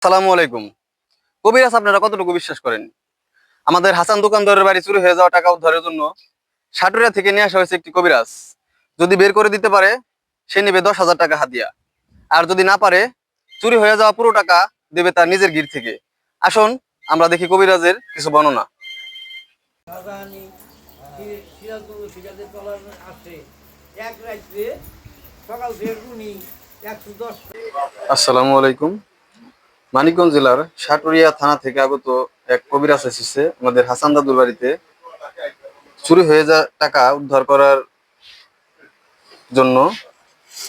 আসসালামু আলাইকুম। কবিরাজ আপনারা কতটুকু বিশ্বাস করেন? আমাদের হাসান দোকানদারের বাড়ি চুরি হয়ে যাওয়া টাকা উদ্ধারের জন্য সাটুরিয়া থেকে নিয়ে আসা হয়েছে একটি কবিরাজ। যদি বের করে দিতে পারে সে নেবে 10,000 টাকা হাদিয়া, আর যদি না পারে চুরি হয়ে যাওয়া পুরো টাকা দেবে তার নিজের গির থেকে। আসুন আমরা দেখি কবিরাজের কিছু বর্ণনা। আসসালামু আলাইকুম। মানিকগঞ্জ জেলার সাটুরিয়া থানা থেকে আগত এক কবিরাজ এসেছে আমাদের হাসান দাদুর বাড়িতে চুরি হয়ে যাওয়া টাকা উদ্ধার করার জন্য।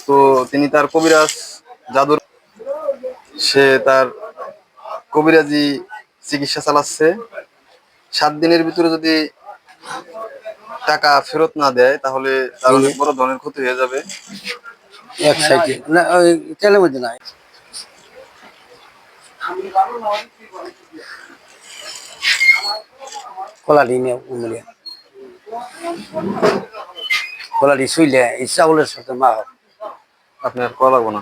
তো তিনি তার কবিরাজ জাদুর সে তার কবিরাজি চিকিৎসা চালাচ্ছে। 7 দিনের ভিতরে যদি টাকা ফেরত না দেয় তাহলে তার অনেক বড় ধরনের ক্ষতি হয়ে যাবে। এক সাইডে না, ওই তেলের মধ্যে নাই। কলাটি নিয়ে উমলিয়া কলাটি শুইলে এই চাউলের সাথে মা হোক। আপনার করা লাগবো না।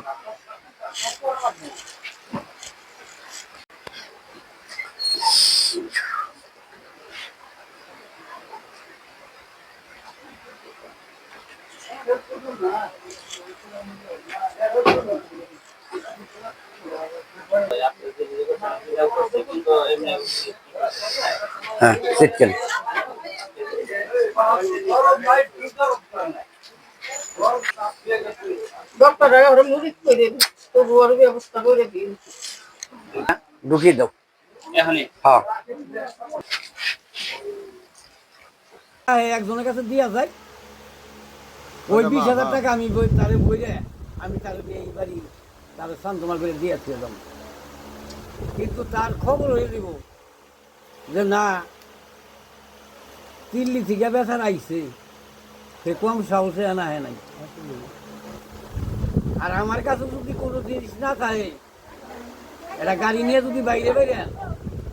হ্যাঁ, শীতকাল ঢুকিয়ে দাও। হ্যাঁ, একজনের কাছে দিয়া যায় ওই 20,000 টাকা আমি তারে বইলে আমি তারে এই বাড়ি তার শান্তমার করে দিয়েছিলাম, কিন্তু তার খবর হয়ে দিব যে না দিল্লি থেকে বেচার আইছে, সে কম সাহসে আনা হয় নাই। আর আমার কাছে যদি কোনো জিনিস না থাকে, এটা গাড়ি নিয়ে যদি বাইরে বাইরে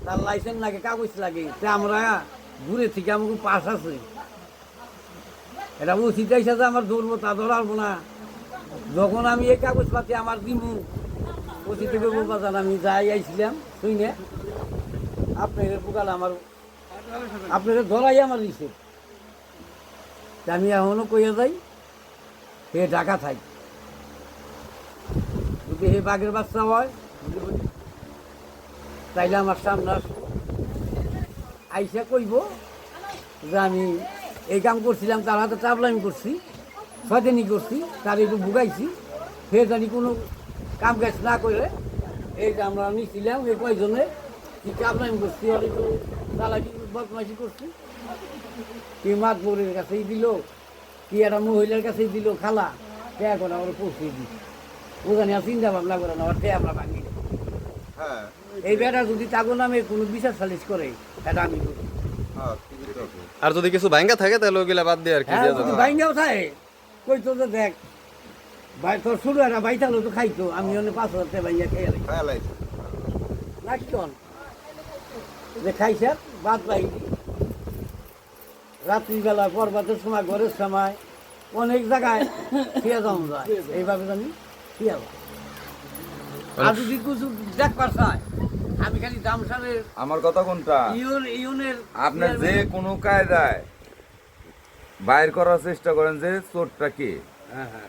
তার লাইসেন্স লাগে, কাগজ লাগে, তা আমরা দূরে থেকে আমাকে পাস আছে, এটা উচিত হিসাবে আমার ধরবো তা ধরাবো না। যখন আমি এই কাগজ পাতি আমার দিমু উচিত থেকে বাজার আমি যাই আইছিলাম শুনে আপনার পোকাল আমার আপনার ধরাই আমার দিছে। আমি এখনো কইয়া যাই সে ঢাকা থাই, যদি হে বাঘের বাচ্চা হয় তাইলে আমার সামনে আইসা কইব যে আমি এই কাম করছিলাম, তার হাতে চাপলামি করছি, সচেনি করছি, তার একটু ভুগাইছি, সে জানি কোনো কাম কাজ না করে এই যে আমরা নিছিলাম এই কয়জনে কি চাপলামি করছি, আর একটু চালাকি বদমাইশি করছি, কি মাতবরের কাছেই দিল, কি একটা মহিলার কাছেই দিল, খালা ট্যা করে আমরা পৌঁছে দিই, ও জানি আর চিন্তা ভাবনা করে না, আর ট্যা আমরা ভাঙি। এই বেটা যদি তাগো নামে কোনো বিচার সালিশ করে এটা আমি করি। আর যদি কিছু ভাঙ্গা থাকে তাহলে ওগুলা বাদ দিয়ে আর কি দেয়া যাবে। ভাইঙ্গাও থাকে কইতো যে দেখ ভাই তোর শুরু একটা বাইতালো তো খাইতো, আমি অনেক 5,000 টাকা ভাইয়া খেয়ে লাগতো যে খাইছে বাদ পাই। রাত্রিবেলা পর্বতের সময় ঘরের সময় অনেক জায়গায় খেয়ে যাওয়া যায়, এইভাবে আমি খেয়ে যাও। আর যদি কিছু দেখবার চাই আমি খালি দামসারের আমার কথা কোনটা, ইউনের আপনার যে কোনো কায়দায় বাইর করার চেষ্টা করেন যে চোরটা কে। হ্যাঁ হ্যাঁ